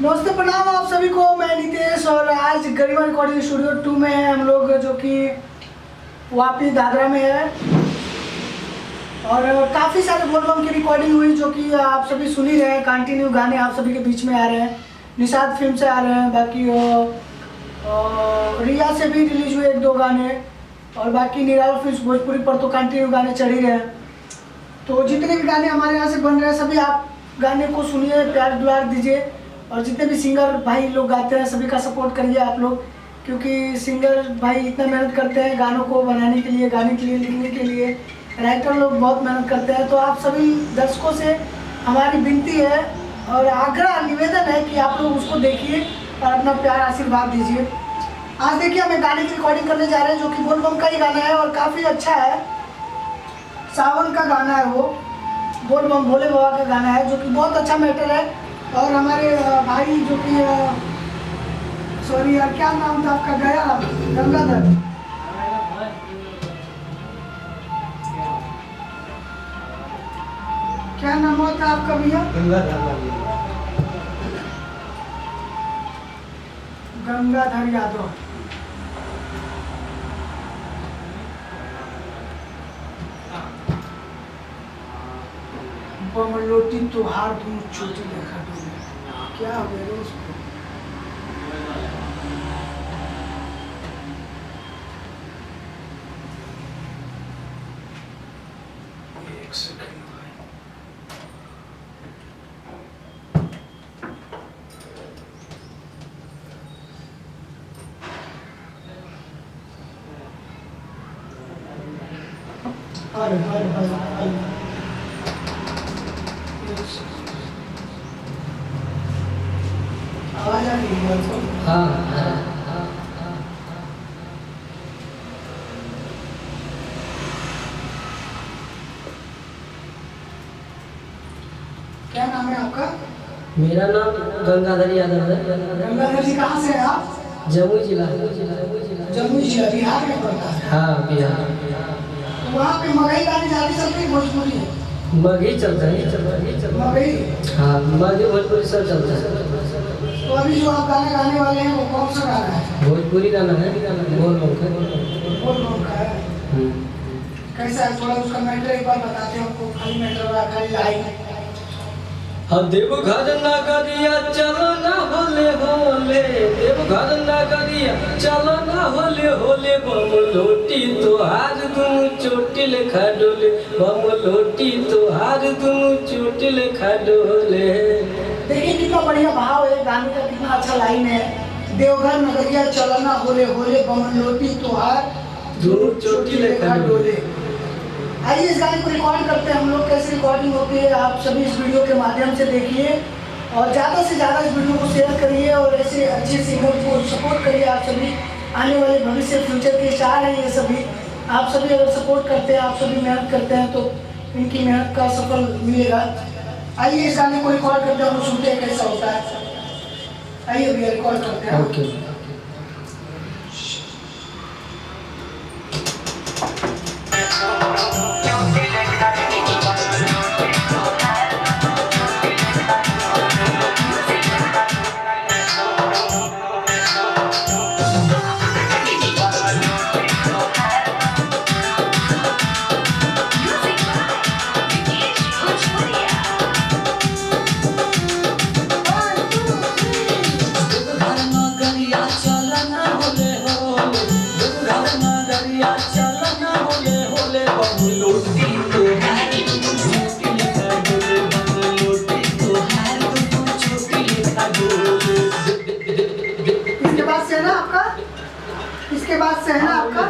नमस्ते, प्रणाम आप सभी को। मैं नितेश और आज गरिमा रिकॉर्डिंग स्टूडियो 2 में है हम लोग, जो कि वापी दादरा में है। और काफ़ी सारे बोलबम की रिकॉर्डिंग हुई जो कि आप सभी सुन ही रहे हैं। कंटिन्यू गाने आप सभी के बीच में आ रहे हैं। निषाद फिल्म से आ रहे हैं, बाकी रिया से भी रिलीज हुए 1-2 गाने, और बाकी निराला फिल्म भोजपुरी पर तो कंटिन्यू गाने चढ़ ही रहे हैं। तो जितने भी गाने हमारे यहाँ से बन रहे हैं सभी आप गाने को सुनिए, प्यार दुलार दीजिए। और जितने भी सिंगर भाई लोग गाते हैं सभी का सपोर्ट करिए आप लोग, क्योंकि सिंगर भाई इतना मेहनत करते हैं गानों को बनाने के लिए, गाने के लिए, लिखने के लिए। राइटर लोग बहुत मेहनत करते हैं। तो आप सभी दर्शकों से हमारी विनती है और आग्रह निवेदन है कि आप लोग उसको देखिए और अपना प्यार आशीर्वाद दीजिए। आज देखिए हमें गाने की रिकॉर्डिंग करने जा रहे हैं, जो कि बोलबम का ही गाना है और काफ़ी अच्छा है। सावन का गाना है वो, बोलबम भोले बाबा का गाना है, जो कि बहुत अच्छा मैटर है। और हमारे भाई जो कि सॉरी यार, क्या नाम था आपका? गया गंगाधर। क्या नाम था आपका भैया? गंगाधर यादव। बमलोटी तुहार तुम चोटी देखा डोले, क्या हो गया उसको? एक सेकंड भाई। आवाज आ रही है? हाँ। क्या नाम है आपका? मेरा नाम गंगाधर यादव है। गंगाधर जी कहाँ से हैं आप? जमुई जिला। जमुई जिला बिहार में पड़ता है। हाँ, बिहार। तो वहाँ पे मगही गाने ज़्यादा चलते हैं, भोजपुरी है? मगही चलता है। मगही? हाँ, मगही भोजपुरी सब चलता है। तो अभी जो आप गाने गाने वाले हैं वो कौन सा गाना है? भोजपुरी गाना है, बोलबम का। बोलबम का है। कैसा है, थोड़ा उसका मैटर एक बार बताते हैं हमको। खाली मैटर वाला खाली लाइन। देवघर नगरिया चलो ना होले होले, देवघर नगरिया चलो ना होले होले, बम लोटी तोहार दुनु चोटी लेखा डोले, बम लोटी तोहार दुनु चोटी लेखा डोले। देखिए कितना बढ़िया भाव है गाने का, कितना अच्छा लाइन है। देवघर नगरिया चलो ना होले होले, बम लोटी तोहार दुनु चोटी लेखा डोले। आइए इस गाने को रिकॉर्ड करते हैं हम लोग। कैसे रिकॉर्डिंग होती है आप सभी इस वीडियो के माध्यम से देखिए, और ज़्यादा से ज़्यादा इस वीडियो को शेयर करिए और ऐसे अच्छे सिंगर को सपोर्ट करिए। आप सभी आने वाले भविष्य फ्यूचर के स्टार हैं ये सभी। आप सभी अगर सपोर्ट करते हैं, आप सभी मेहनत करते हैं, तो इनकी मेहनत का सफल मिलेगा। आइए इस गाने को रिकॉर्ड करते हैं, हम सुनते हैं कैसा होता है। आइए भैया रिकॉर्ड करते हैं। ओके। इसके बाद से है ना आपका?